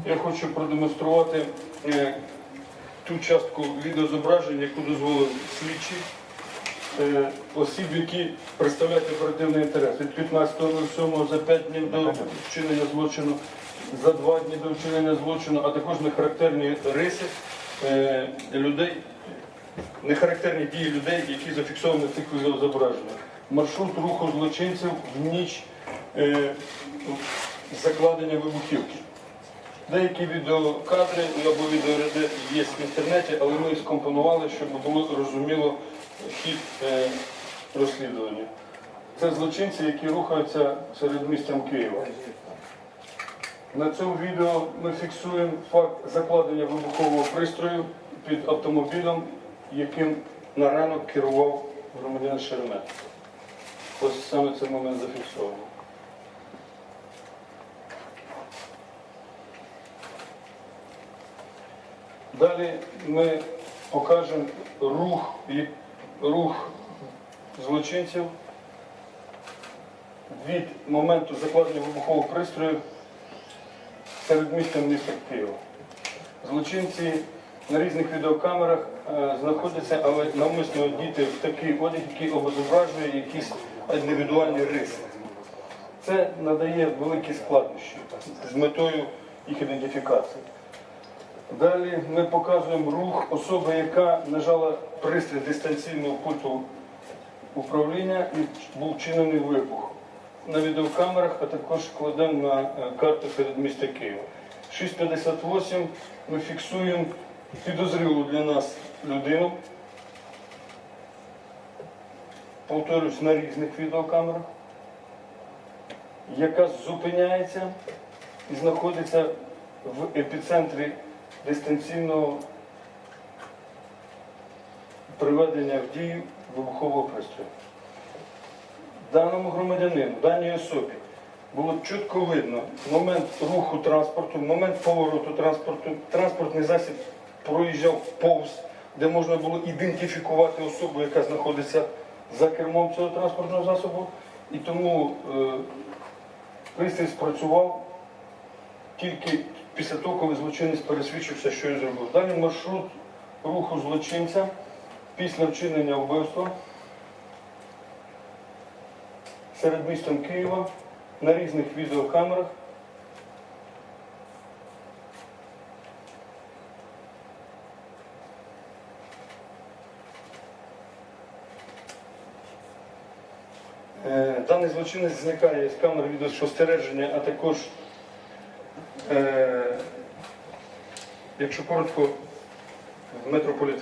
Я хочу продемонструвати ту частку відеозображення, яку дозволив слідчий осіб, які представляють оперативний інтерес. Від 15.07 за 5 днів до вчинення злочину, за 2 дні до вчинення злочину, а також нехарактерні риси людей, нехарактерні дії людей, які зафіксовані в цих відеозображеннях. Маршрут руху злочинців в ніч закладення вибухівки. Деякі відеокадри або відеоряди є в інтернеті, але ми їх скомпонували, щоб було зрозуміло хід розслідування. Це злочинці, які рухаються середмістям Києва. На цьому відео ми фіксуємо факт закладення вибухового пристрою під автомобілем, яким на ранок керував громадянин Шеремет. Ось саме цей момент зафіксовано. Далі ми покажемо рух злочинців від моменту закладення вибухового пристрою середмістям міста Києва. Злочинці на різних відеокамерах знаходяться, але навмисно одіти в такий одяг, який обезображує якісь індивідуальні риси. Це надає великі складнощі з метою їх ідентифікації. Далі ми показуємо рух особи, яка нажала пристрій дистанційного пульту управління і був вчинений вибух. На відеокамерах, а також кладемо на карту середмістя Києва. 6:58 ми фіксуємо підозрілу для нас людину. Повторюсь, на різних відеокамерах, яка зупиняється і знаходиться в епіцентрі дистанційного приведення в дію вибухового пристрою. Даному громадянину, даній особі було чітко видно момент руху транспорту, момент повороту транспорту. Транспортний засіб проїжджав повз, де можна було ідентифікувати особу, яка знаходиться за кермом цього транспортного засобу. І тому пристрій спрацював тільки після того, коли злочинець пересвідчився, що я зробив. Далі маршрут руху злочинця після вчинення вбивства середмістям Києва на різних відеокамерах. Даний злочинець зникає з камер відеоспостереження, а також, якщо коротко, в метрополітені.